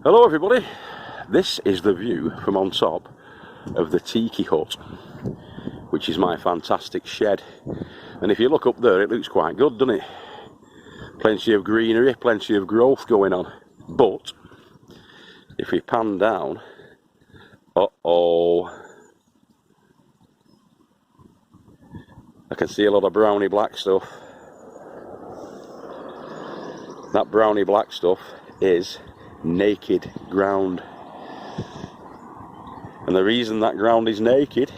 Hello everybody, this is the view from on top of the tiki hut, which is my fantastic shed. And if you look up there, it looks quite good, doesn't it? Plenty of greenery, plenty of growth going on. But if we pan down, I can see a lot of browny black stuff. That browny black stuff is naked ground, and the reason that ground is naked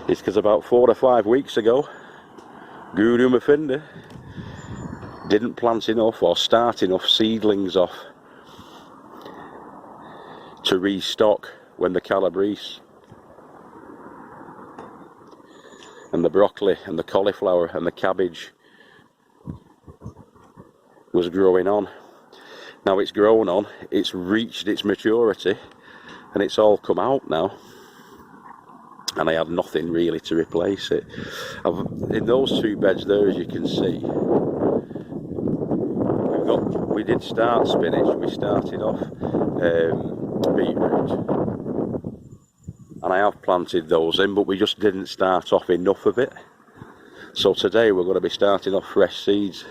is because about 4 or 5 weeks ago Guru Mafinda didn't plant enough or start enough seedlings off to restock when the calabrese and the broccoli and the cauliflower and the cabbage was growing on. Now it's grown on, it's reached its maturity, and it's all come out now. And I had nothing really to replace it. In those 2 beds there, as you can see, we did start spinach. We started off beetroot, and I have planted those in, but we just didn't start off enough of it. So today we're going to be starting off fresh seeds.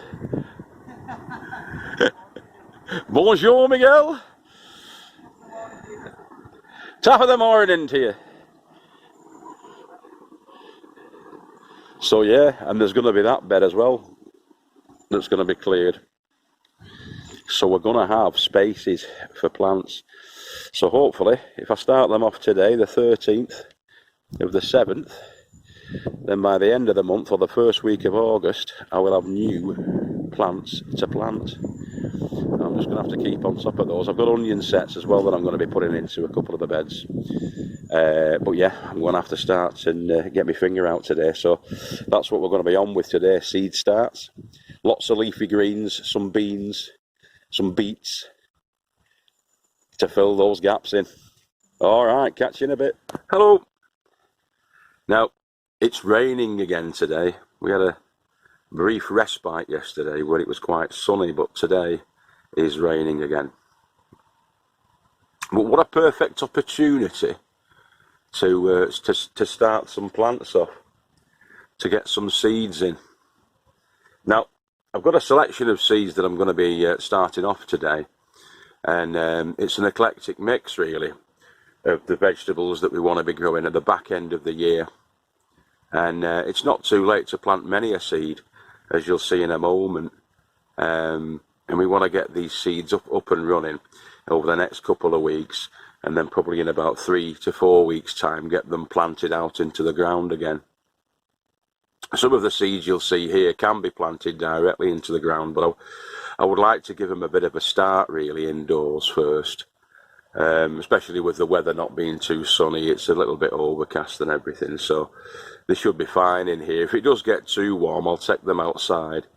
Bonjour, Miguel. Top of the morning to you. So yeah, and there's going to be that bed as well that's going to be cleared. So we're going to have spaces for plants. So hopefully, if I start them off today, the 13th of the 7th, then by the end of the month or the first week of August, I will have new plants to plant. I'm just going to have to keep on top of those. I've got onion sets as well that I'm going to be putting into a couple of the beds. But yeah, I'm going to have to start and get my finger out today. So that's what we're going to be on with today, seed starts. Lots of leafy greens, some beans, some beets to fill those gaps in. Alright, catch you in a bit. Hello. Now, it's raining again today. We had a brief respite yesterday where it was quite sunny, but today is raining again. But what a perfect opportunity to start some plants off, to get some seeds in. Now, I've got a selection of seeds that I'm going to be starting off today, and it's an eclectic mix really of the vegetables that we want to be growing at the back end of the year. And it's not too late to plant many a seed, as you'll see in a moment. And we want to get these seeds up and running over the next couple of weeks, and then probably in about 3 to 4 weeks time get them planted out into the ground again. Some of the seeds you'll see here can be planted directly into the ground, but I would like to give them a bit of a start really indoors first, especially with the weather not being too sunny. It's a little bit overcast and everything, so they should be fine in here. If it does get too warm, I'll take them outside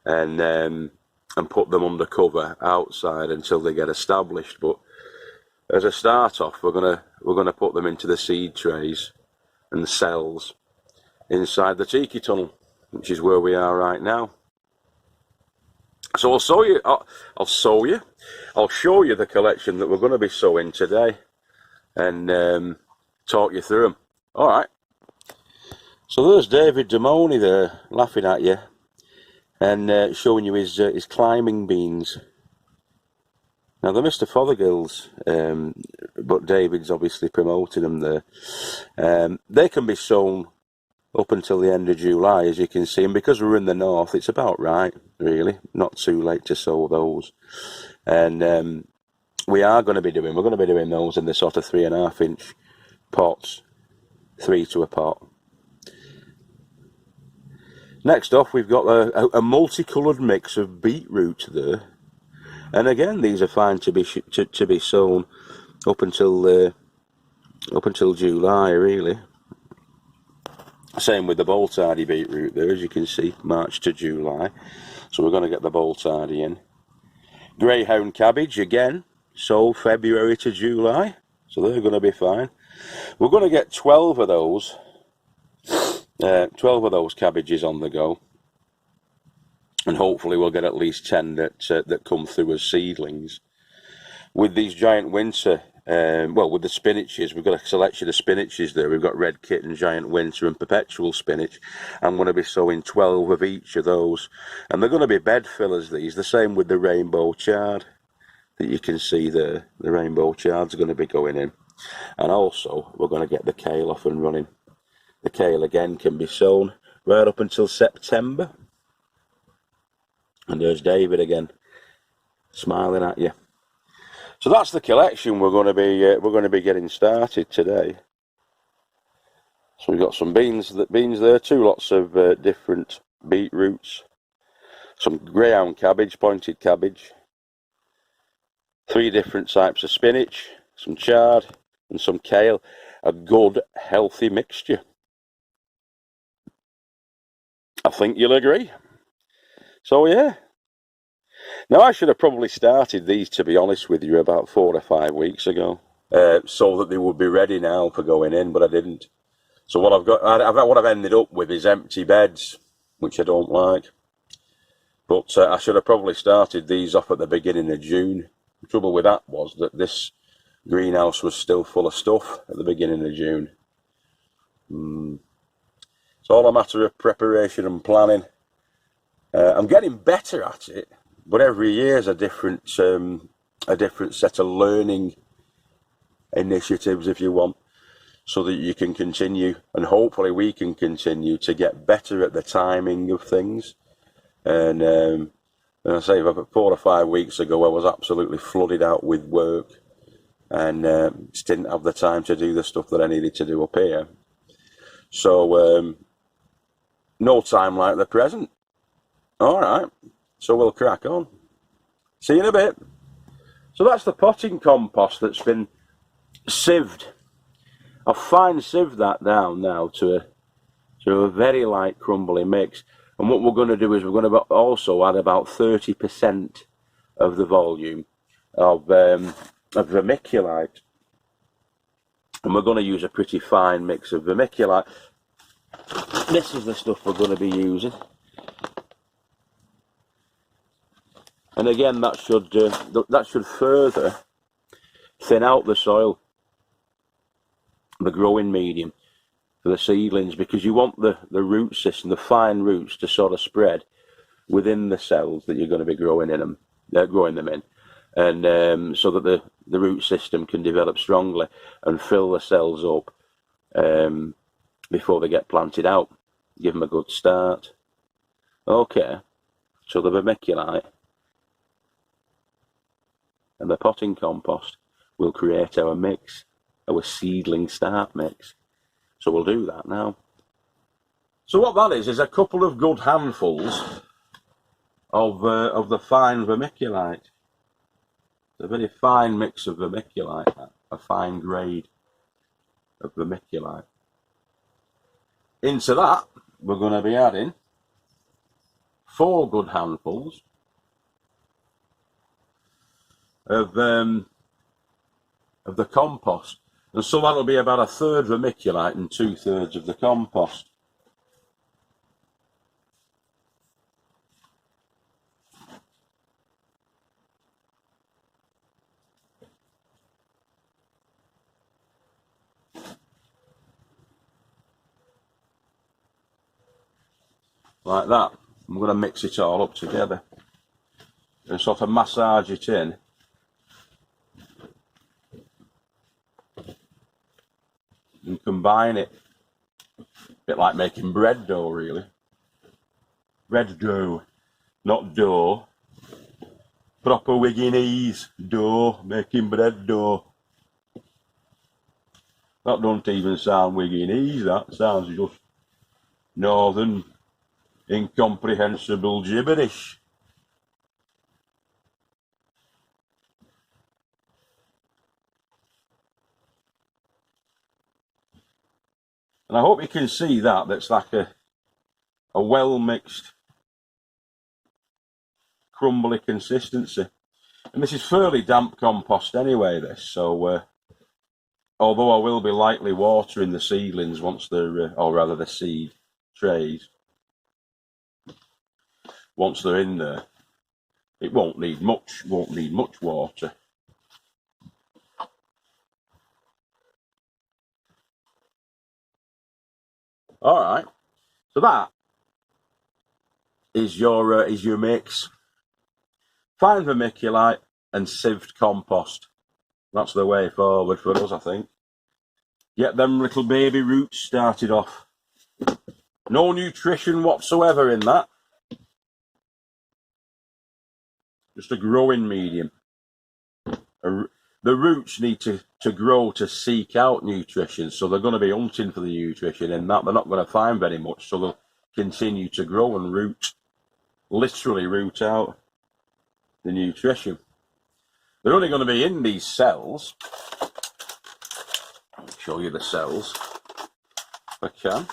and put them under cover outside until they get established. But as a start off, we're gonna put them into the seed trays and cells inside the tiki tunnel, which is where we are right now. So I'll show you the collection that we're going to be sowing today, and talk you through them. All right. So there's David Damoni there laughing at you, and showing you his climbing beans. Now they're Mr. Fothergill's, but David's obviously promoting them there. They can be sown up until the end of July, as you can see, and because we're in the north, it's about right, really. Not too late to sow those. And we're going to be doing those in the sort of 3.5 inch pots, 3 to a pot. Next off, we've got a multicoloured mix of beetroot there, and again, these are fine to be sown up until July, really. Same with the Boltardy Beetroot there, as you can see, March to July. So we're going to get the Boltardy in. Greyhound Cabbage, again, sold February to July. So they're going to be fine. We're going to get 12 of those 12 of those cabbages on the go, and hopefully we'll get at least 10 that come through as seedlings. with these giant winter, well, with the spinaches, we've got a selection of spinaches there. We've got red kitten, giant winter, and perpetual spinach. I'm going to be sowing 12 of each of those, and they're going to be bed fillers. These, the same with the rainbow chard that you can see there. The rainbow chard's going to be going in, and also we're going to get the kale off and running. The kale again can be sown right up until September. And there's David again, smiling at you. So that's the collection we're going to be getting started today. So we've got some beans there, 2 lots of different beetroots, some greyhound cabbage, pointed cabbage, 3 different types of spinach, some chard, and some kale. A good, healthy mixture. I think you'll agree. So yeah. Now, I should have probably started these, to be honest with you, about 4 or 5 weeks ago, so that they would be ready now for going in, but I didn't. So what I've ended up with is empty beds, which I don't like. But I should have probably started these off at the beginning of June. The trouble with that was that this greenhouse was still full of stuff at the beginning of June. It's all a matter of preparation and planning. I'm getting better at it. But every year is a different set of learning initiatives, if you want, so that you can continue, and hopefully we can continue to get better at the timing of things. And I say, about 4 or 5 weeks ago, I was absolutely flooded out with work, and just didn't have the time to do the stuff that I needed to do up here. So no time like the present. All right. So we'll crack on. See you in a bit. So that's the potting compost that's been sieved. I've fine sieved that down now to a very light crumbly mix. And what we're going to do is we're going to also add about 30% of the volume of vermiculite. And we're going to use a pretty fine mix of vermiculite. This is the stuff we're going to be using. And again, that should further thin out the soil, the growing medium for the seedlings, because you want the root system, the fine roots, to sort of spread within the cells that you're going to be growing them in, and so that the root system can develop strongly and fill the cells up before they get planted out. Give them a good start. Okay, so the vermiculite and the potting compost will create our mix, our seedling start mix. So we'll do that now. So what that is a couple of good handfuls of the fine vermiculite. It's a very fine mix of vermiculite, a fine grade of vermiculite. Into that, we're going to be adding 4 good handfuls of the compost, and so that'll be about 1/3 vermiculite and 2/3 of the compost. Like that. I'm going to mix it all up together and sort of massage it in. And combine it. A bit like making bread dough, really. Bread dough, not dough. Proper Wigginese dough, making bread dough. That don't even sound Wigginese, that sounds just northern, incomprehensible gibberish. And I hope you can see that. That's like a well-mixed, crumbly consistency. And this is fairly damp compost anyway, this. So, although I will be lightly watering the seedlings once they're, or rather the seed trays, once they're in there, it won't need much water. All right. So that is your mix. Fine vermiculite and sieved compost. That's the way forward for us, I think. Get them little baby roots started off. No nutrition whatsoever in that. Just a growing medium. The roots need to grow to seek out nutrition, so they're going to be hunting for the nutrition, and that they're not going to find very much, so they'll continue to grow and root, literally root out the nutrition. They're only going to be in these cells. I'll show you the cells if I can.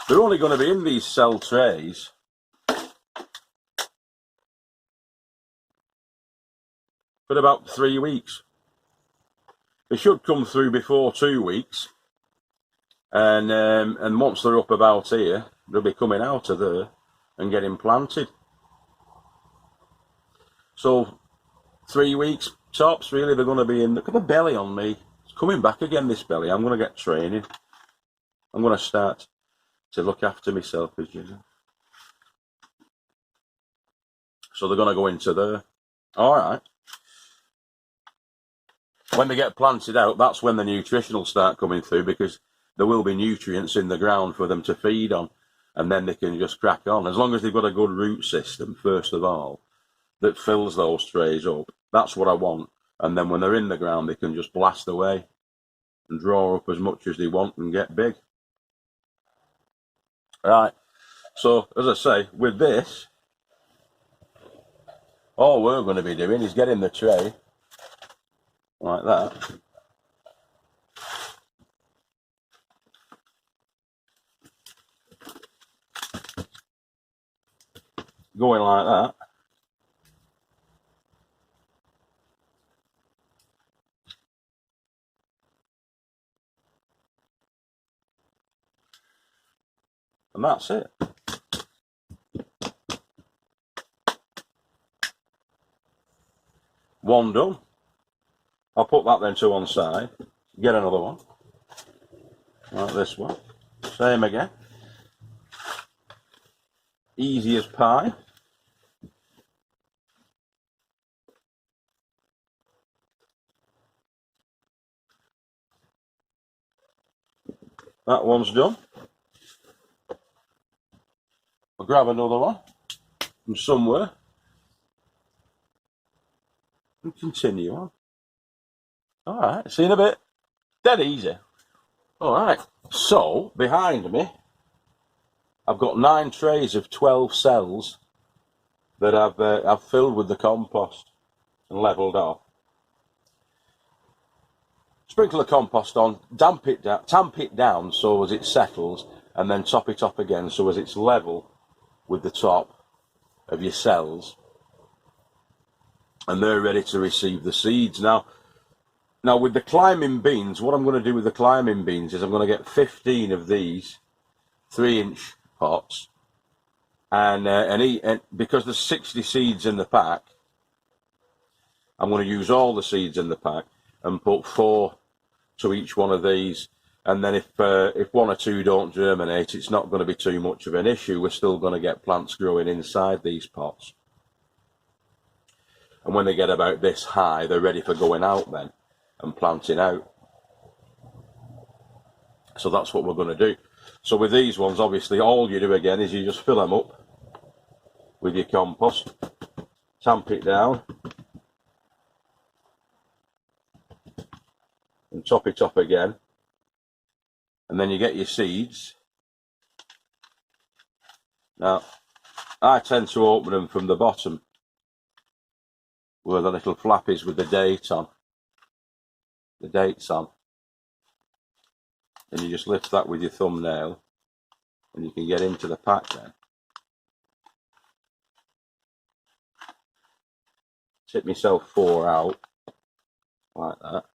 They're only going to be in these cell trays for about 3 weeks. They should come through before 2 weeks, and once they're up about here, they'll be coming out of there and getting planted. So 3 weeks tops, really, they're going to be in. Look at the belly on me. It's coming back again, this belly. I'm going to get training. I'm going to start to look after myself, as you know. So they're going to go into there. All right. When they get planted out, that's when the nutrition will start coming through, because there will be nutrients in the ground for them to feed on, and then they can just crack on. As long as they've got a good root system, first of all, that fills those trays up. That's what I want. And then when they're in the ground, they can just blast away and draw up as much as they want and get big. Right. So, as I say, with this, all we're going to be doing is getting the tray like that. Going like that. And that's it. One done. I'll put that then to one side. Get another one. Like this one. Same again. Easy as pie. That one's done. I'll grab another one from somewhere and continue on. All right, see you in a bit. Dead easy. All right, so behind me, I've got 9 trays of 12 cells that I've filled with the compost and levelled off. Sprinkle the compost on, tamp it down so as it settles, and then top it up again so as it's level with the top of your cells, and they're ready to receive the seeds. Now with the climbing beans, what I'm going to do with the climbing beans is I'm going to get 15 of these 3-inch pots, and because there's 60 seeds in the pack, I'm going to use all the seeds in the pack and put 4 to each one of these. And then if 1 or 2 don't germinate, it's not going to be too much of an issue. We're still going to get plants growing inside these pots. And when they get about this high, they're ready for going out then and planting out. So that's what we're going to do. So with these ones, obviously, all you do again is you just fill them up with your compost, tamp it down, and top it up again. And then you get your seeds. Now, I tend to open them from the bottom where the little flap is with the dates on. And you just lift that with your thumbnail and you can get into the pack then. Tip myself 4 out like that.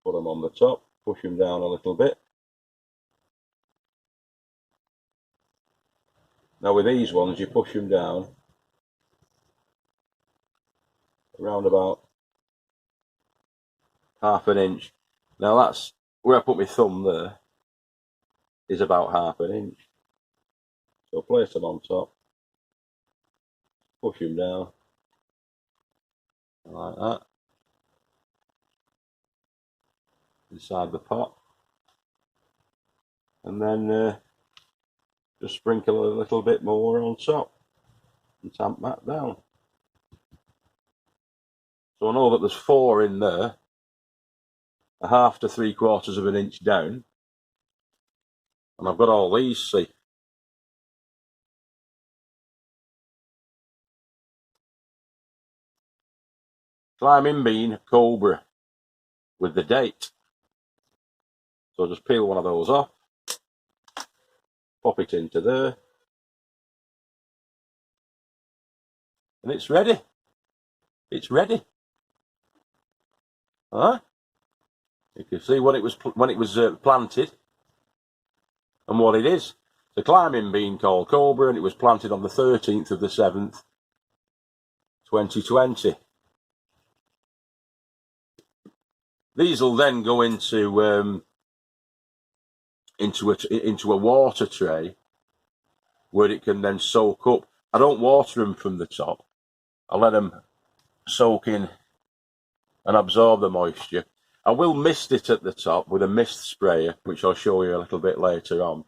Put them on the top, push them down a little bit. Now with these ones, you push them down around about 1/2 inch. Now where I put my thumb there is about 1/2 inch. So place them on top, push them down like that inside the pot, and then just sprinkle a little bit more on top and tamp that down. So I know that there's 4 in there, 1/2 to 3/4 of an inch down, and I've got all these, see. Climbing bean Cobra with the date. So I'll just peel one of those off, pop it into there, and it's ready. It's ready. Huh? You can see when it was planted and what it is. It's a climbing bean called Cobra, and it was planted on the 13th of the 7th, 2020. These will then go into a water tray where it can then soak up. I don't water them from the top. I let them soak in and absorb the moisture. I will mist it at the top with a mist sprayer, which I'll show you a little bit later on.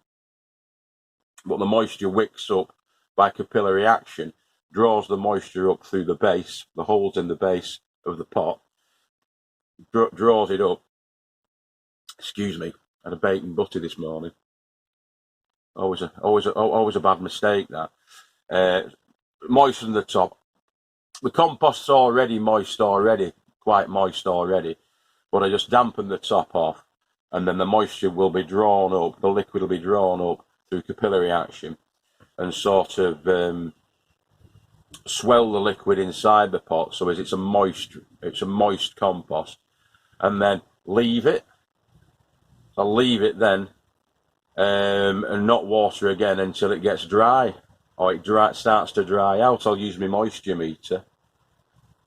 But the moisture wicks up by capillary action, draws the moisture up through the base, the holes in the base of the pot, draws it up. Excuse me, I had a bacon butty this morning. Always a bad mistake, that. Moisten the top. The compost's already moist already, quite moist already, but I just dampen the top off, and then the moisture will be drawn up, the liquid will be drawn up through capillary action, and sort of swell the liquid inside the pot, so as it's a moist compost, and then leave it. I'll leave it then, and not water again until it gets dry, or it starts to dry out. I'll use my moisture meter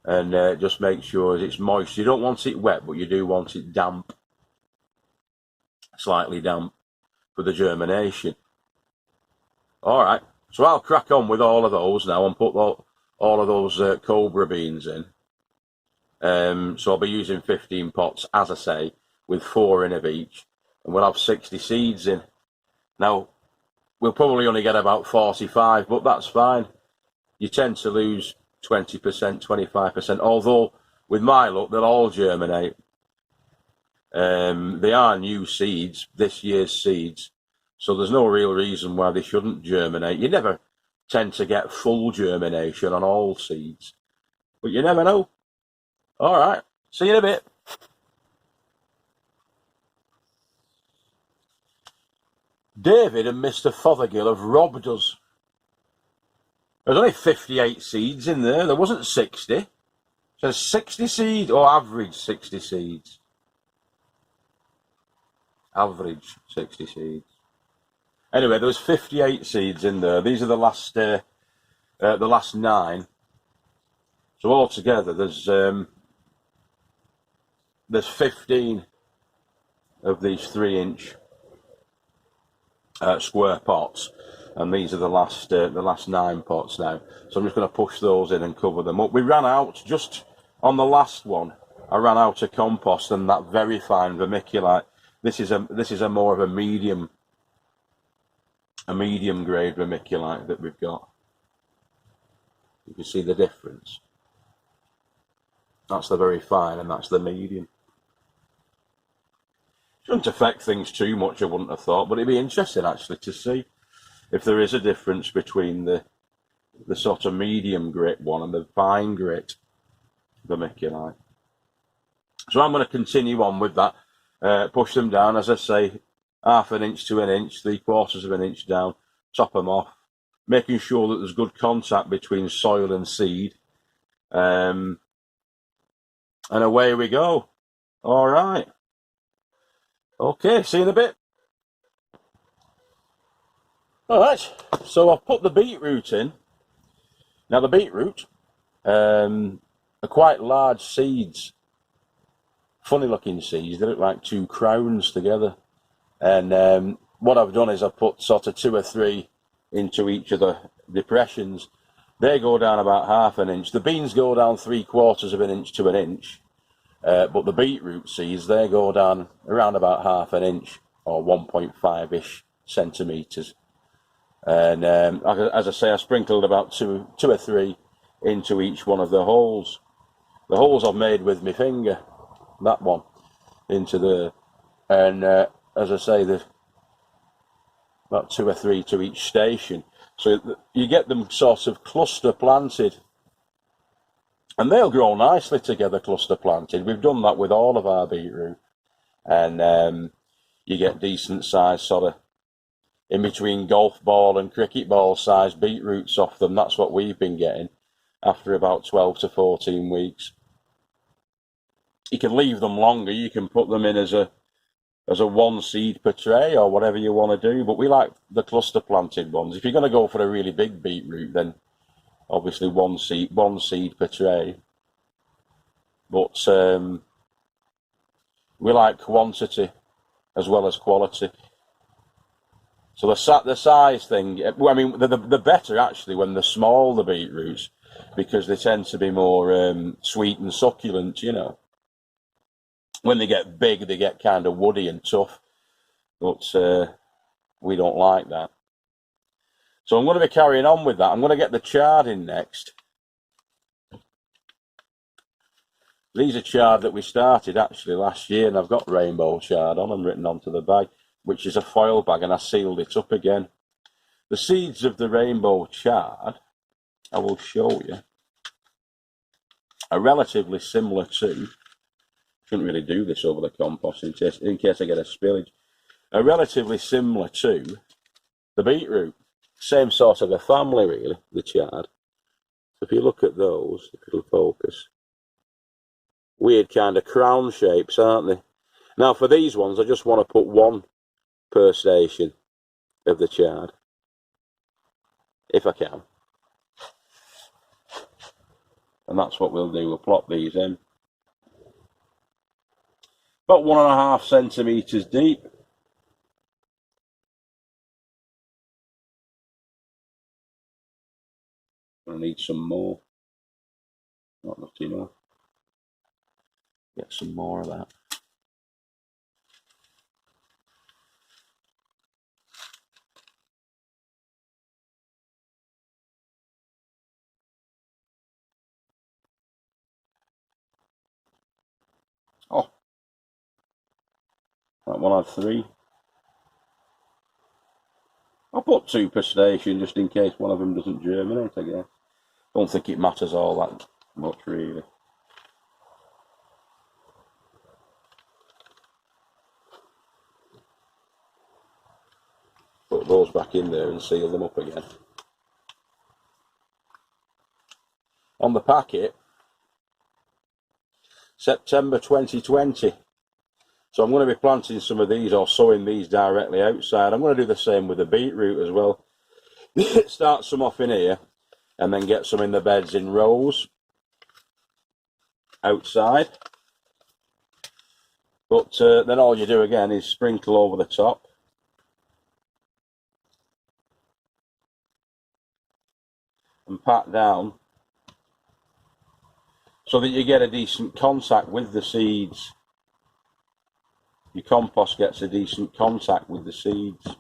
and just make sure it's moist. You don't want it wet, but you do want it damp, slightly damp, for the germination. All right, so I'll crack on with all of those now and put all of those Cobra beans in. So I'll be using 15 pots, as I say, with 4 in of each, and we'll have 60 seeds in. Now, we'll probably only get about 45, but that's fine. You tend to lose 20%, 25%, although with my luck, they'll all germinate. They are new seeds, this year's seeds, so there's no real reason why they shouldn't germinate. You never tend to get full germination on all seeds, but you never know. All right, see you in a bit. David and Mr. Fothergill have robbed us. There's only 58 seeds in there. There wasn't 60. It says 60 seeds, or average 60 seeds. Average 60 seeds. Anyway, there was 58 seeds in there. These are the last 9. So altogether, there's 15 of these 3-inch square pots, and these are the last 9 pots now. So I'm just going to push those in and cover them up. We ran out just on the last one. I ran out of compost and that very fine vermiculite. This is a more of a medium grade vermiculite that we've got. You can see the difference. That's the very fine, and that's the medium. Shouldn't affect things too much, I wouldn't have thought, but it'd be interesting actually to see if there is a difference between the sort of medium grit one and the fine grit vermiculite. So I'm going to continue on with that. Push them down, as I say, 1/2 inch to 1 inch, 3/4 of an inch down, top them off, making sure that there's good contact between soil and seed. And away we go. All right. Okay, see you in a bit. All right, so I've put the beetroot in. Now the beetroot are quite large seeds funny looking seeds. They look like two crowns together. And what I've done is I've put sort of 2 or 3 into each of the depressions. They go down about half an inch. The beans go down 3/4 of an inch to an inch. But the beetroot seeds, they go down around about half an inch or 1.5-ish centimetres. And as I say, I sprinkled about 2 or 3 into each one of the holes. The holes I've made with my finger, that one, into the, and as I say, there's about 2 or 3 to each station. So you get them sort of cluster planted. And they'll grow nicely together, cluster planted. We've done that with all of our beetroot. And you get decent size sort of in between golf ball and cricket ball size beetroots off them. That's what we've been getting after about 12 to 14 weeks. You can leave them longer. You can put them in as a 1 seed per tray or whatever you want to do. But we like the cluster planted ones. If you're going to go for a really big beetroot, then obviously 1 seed per tray. But we like quantity as well as quality. So the size thing, I mean, the better actually when they're small, the beetroots, because they tend to be more sweet and succulent, you know. When they get big, they get kind of woody and tough, but we don't like that. So I'm going to be carrying on with that. I'm going to get the chard in next. These are chard that we started actually last year, and I've got rainbow chard on them written onto the bag, which is a foil bag, and I sealed it up again. The seeds of the rainbow chard, I will show you, are relatively similar to, shouldn't really do this over the compost in case I get a spillage, are relatively similar to the beetroot. Same sort of a family really, the chard. So if you look at those, if it'll focus, weird kind of crown shapes, aren't they? Now for these ones, I just want to put 1 per station of the chard, if I can. And that's what we'll do, we'll plop these in. About 1.5 centimetres deep. I need some more. Not enough. Get some more of that. Oh, that one had 3. I'll put 2 per station just in case one of them doesn't germinate, I guess. Don't think it matters all that much really. Put those back in there and seal them up again. On the packet, September 2020. So I'm going to be planting some of these or sowing these directly outside. I'm going to do the same with the beetroot as well. Start some off in here and then get some in the beds in rows outside. But then all you do again is sprinkle over the top. And pat down so that you get a decent contact with the seeds. Your compost gets a decent contact with the seeds.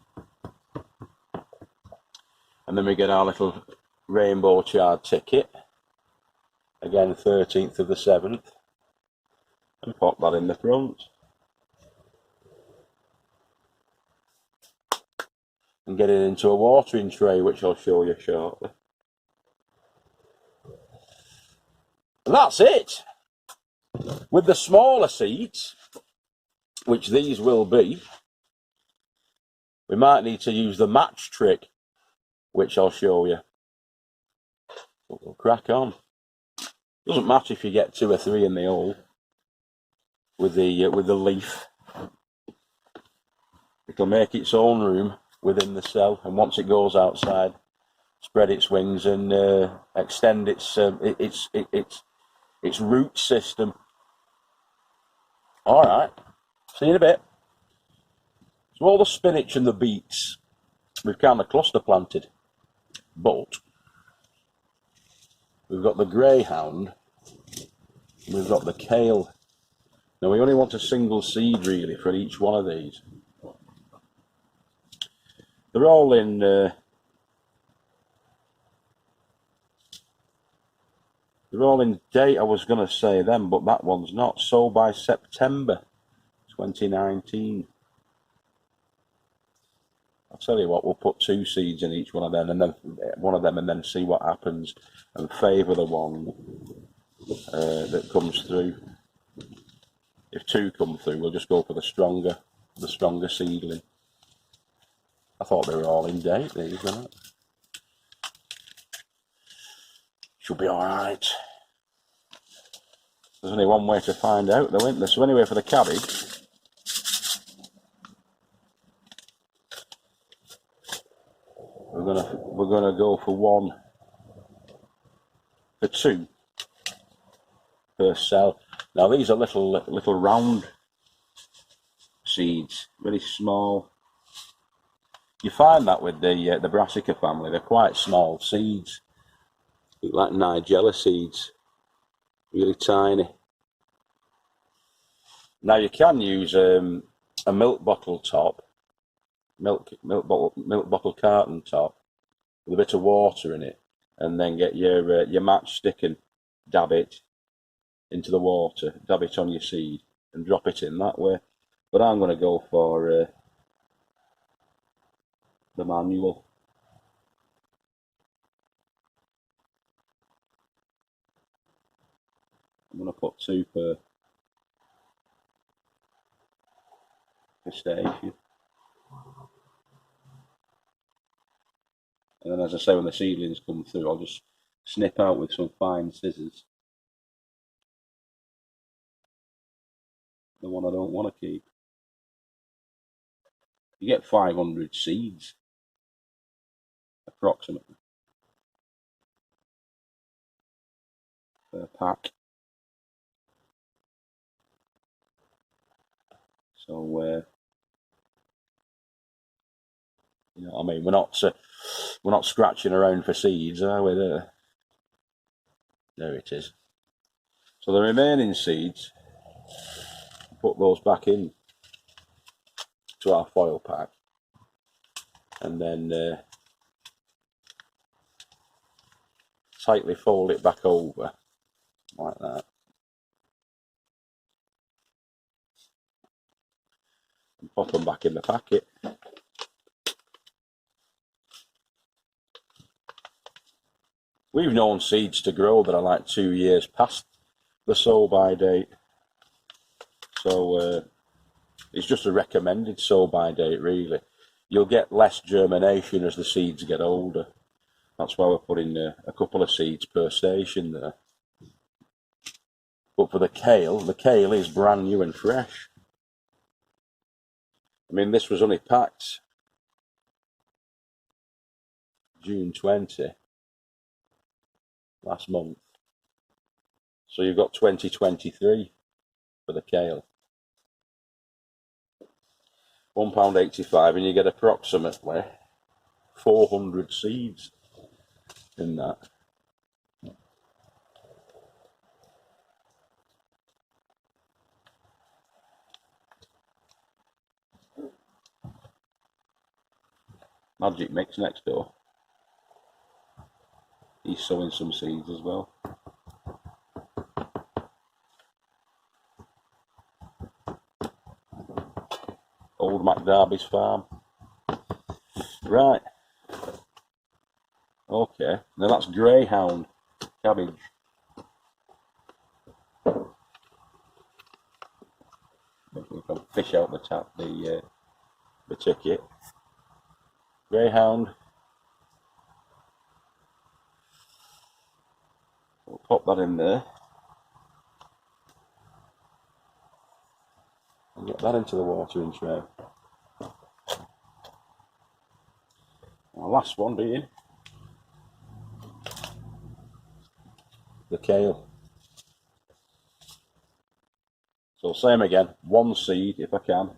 And then we get our little rainbow chard ticket. Again, 13th of the 7th. And pop that in the front. And get it into a watering tray, which I'll show you shortly. And that's it. With the smaller seeds, which these will be, we might need to use the match trick, which I'll show you. But we'll crack on. Doesn't matter if you get 2 or 3 in the hole with the leaf. It'll make its own room within the cell, and once it goes outside, spread its wings and extend its root system Alright, see you in a bit. So all the spinach and the beets, we've kind of cluster planted, but we've got the greyhound, we've got the kale. Now we only want a single seed really for each one of these. They're all in date, I was going to say them, but that one's not. Sold by September 2019. I'll tell you what, we'll put 2 seeds in each one of them, and then see what happens, and favour the one that comes through. If 2 come through, we'll just go for the stronger seedling. I thought they were all in date, these, weren't it? Should be alright. There's only one way to find out though, isn't there? So anyway, for the cabbage, we're gonna go for 2 per cell. Now these are little round seeds, really small. You find that with the brassica family, they're quite small seeds, like Nigella seeds, really tiny. Now you can use a milk bottle top, milk bottle carton top, with a bit of water in it, and then get your matchstick and dab it into the water, dab it on your seed, and drop it in that way. But I'm going to go for the manual. I'm going to put 2 per station. And then, as I say, when the seedlings come through, I'll just snip out with some fine scissors the one I don't want to keep. You get 500 seeds, approximately, per pack. So, you know what I mean? We're not scratching around for seeds, are we? There it is. So the remaining seeds, put those back in to our foil pack, and then tightly fold it back over like that, and pop them back in the packet. We've known seeds to grow that are like 2 years past the sow-by date, so it's just a recommended sow-by date really. You'll get less germination as the seeds get older. That's why we're putting a couple of seeds per station there. But for the kale is brand new and fresh. I mean, this was only packed June 20 last month. So you've got 2023 for the kale. £1.85, and you get approximately 400 seeds in that. Magic Mix next door. He's sowing some seeds as well. Old McDarby's farm. Right. Okay. Now that's greyhound cabbage. We can fish out the ticket. Greyhound. We'll pop that in there. And get that into the watering tray. Our last one being the kale. So same again, one seed if I can,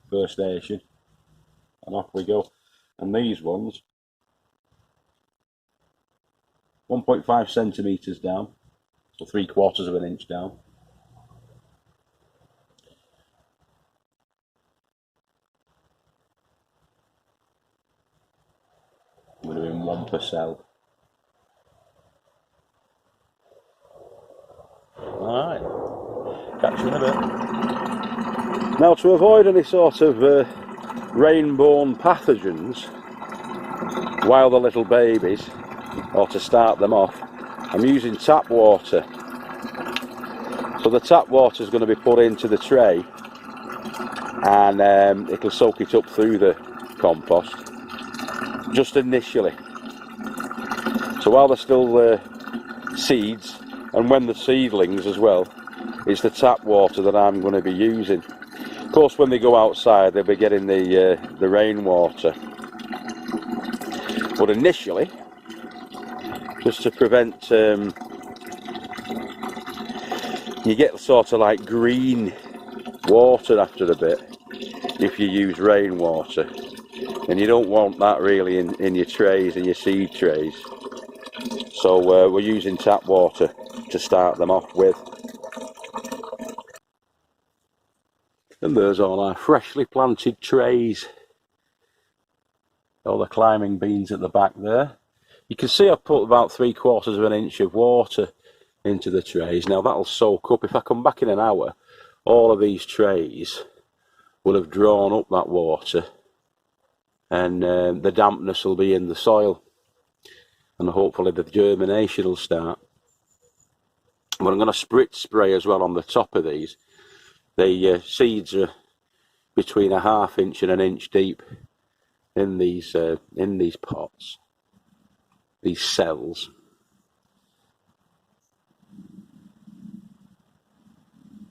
first station, and off we go. And these ones, 1.5 centimetres down, so 3/4 of an inch down. We're doing one per cell. Alright, catch you in a bit. Now, to avoid any sort of rain-borne pathogens while they're little babies, or to start them off, I'm using tap water. So the tap water is going to be put into the tray, and it'll soak it up through the compost just initially. So while they're still seeds, and when the seedlings as well, it's the tap water that I'm going to be using. Of course, when they go outside, they'll be getting the rainwater. But initially, just to prevent, you get sort of like green water after a bit if you use rainwater, and you don't want that really in your trays, in your seed trays. So we're using tap water to start them off with. And there's all our freshly planted trays. All the climbing beans at the back there. You can see I've put about 3/4 of an inch of water into the trays. Now that'll soak up. If I come back in an hour, all of these trays will have drawn up that water, and the dampness will be in the soil, and hopefully the germination will start. But I'm going to spritz spray as well on the top of these. The seeds are between a 1/2 inch and an inch deep in these pots, these cells.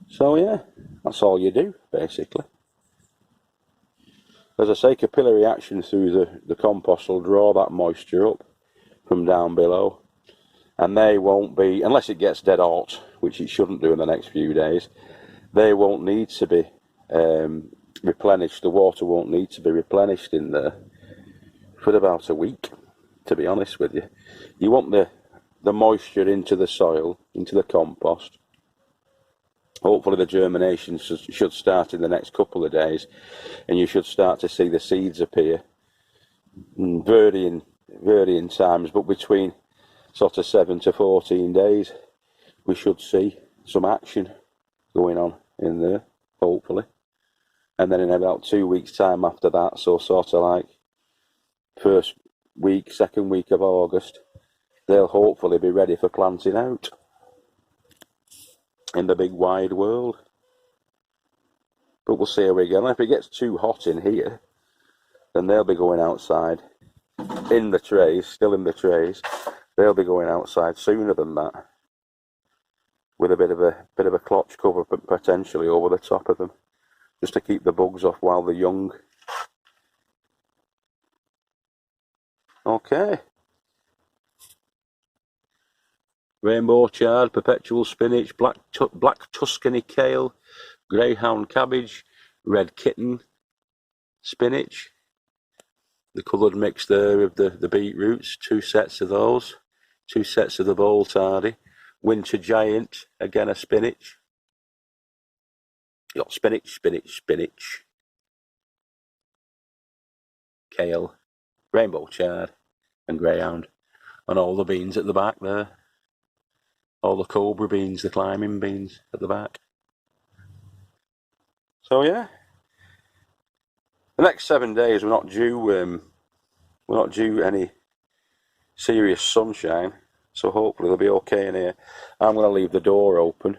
So yeah, that's all you do basically. As I say, capillary action through the compost will draw that moisture up from down below, and they won't be, unless it gets dead hot, which it shouldn't do in the next few days, they won't need to be replenished. The water won't need to be replenished in there for about a week, to be honest with you. You want the moisture into the soil, into the compost. Hopefully the germination should start in the next couple of days, and you should start to see the seeds appear in varying times, but between sort of 7 to 14 days we should see some action going on in there, hopefully. And then in about 2 weeks time after that, so sort of like first week, second week of August, they'll hopefully be ready for planting out in the big wide world. But we'll see how we go. And if it gets too hot in here, then they'll be going outside in the trays, still in the trays. They'll be going outside sooner than that, with a bit of a clutch cover potentially over the top of them, just to keep the bugs off while they're young. Okay. Rainbow chard, perpetual spinach, black Tuscan kale, greyhound cabbage, red kitten spinach, the coloured mix there of the beetroots, 2 sets of those, 2 sets of the Boltardy, winter giant, again a spinach. You got spinach, kale, rainbow chard, and greyhound, and all the beans at the back there. All the Cobra beans, the climbing beans at the back. So yeah, the next 7 days we're not due any serious sunshine, so hopefully they'll be okay in here. I'm going to leave the door open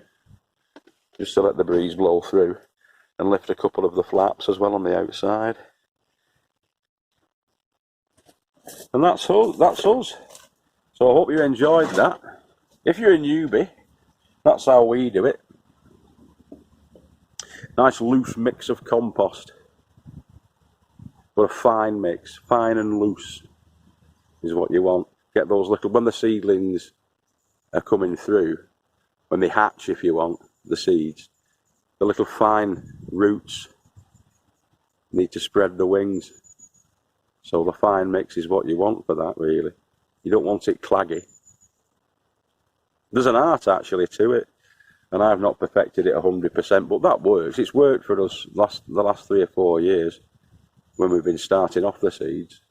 just to let the breeze blow through, and lift a couple of the flaps as well on the outside. And that's us. So I hope you enjoyed that. If you're a newbie, that's how we do it. Nice loose mix of compost, but a fine mix, fine and loose is what you want. Get those little, when the seedlings are coming through, when they hatch if you want, the seeds, the little fine roots need to spread the wings. So the fine mix is what you want for that, really. You don't want it claggy. There's an art actually to it, and I've not perfected it 100%, but that works. It's worked for us the last 3 or 4 years when we've been starting off the seeds.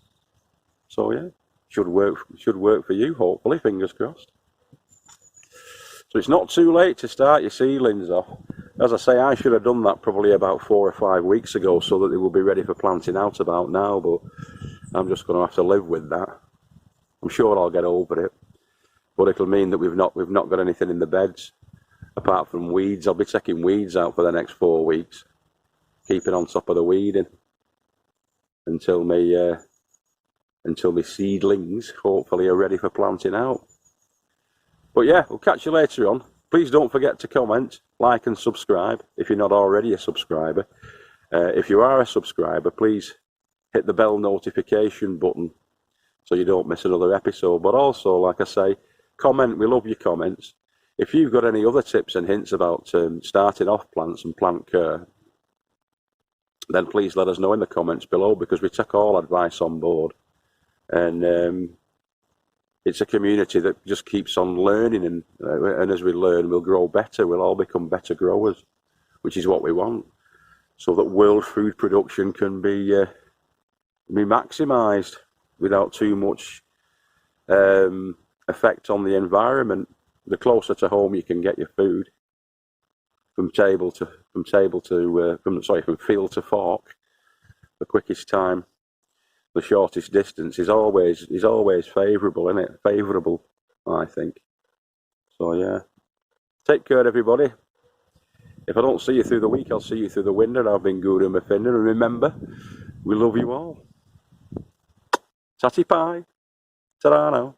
So yeah, should work for you, hopefully, fingers crossed. So it's not too late to start your seedlings off. As I say, I should have done that probably about 4 or 5 weeks ago so that they will be ready for planting out about now, but I'm just going to have to live with that. I'm sure I'll get over it, but it'll mean that we've not got anything in the beds apart from weeds. I'll be taking weeds out for the next 4 weeks, keeping on top of the weeding until my seedlings hopefully are ready for planting out. But yeah, we'll catch you later on. Please don't forget to comment, like and subscribe if you're not already a subscriber. If you are a subscriber, please hit the bell notification button so you don't miss another episode. But also, like I say, comment. We love your comments. If you've got any other tips and hints about starting off plants and plant care, then please let us know in the comments below, because we take all advice on board. And it's a community that just keeps on learning, and as we learn, we'll grow better. We'll all become better growers, which is what we want, so that world food production can be maximised without too much effect on the environment. The closer to home you can get your food, from field to fork, the quickest time, the shortest distance is always favourable, isn't it? Favourable, I think. So yeah, take care, everybody. If I don't see you through the week, I'll see you through the winter. I've been Guru Mafinda, and remember, we love you all. Tatty pie. Ta-da now.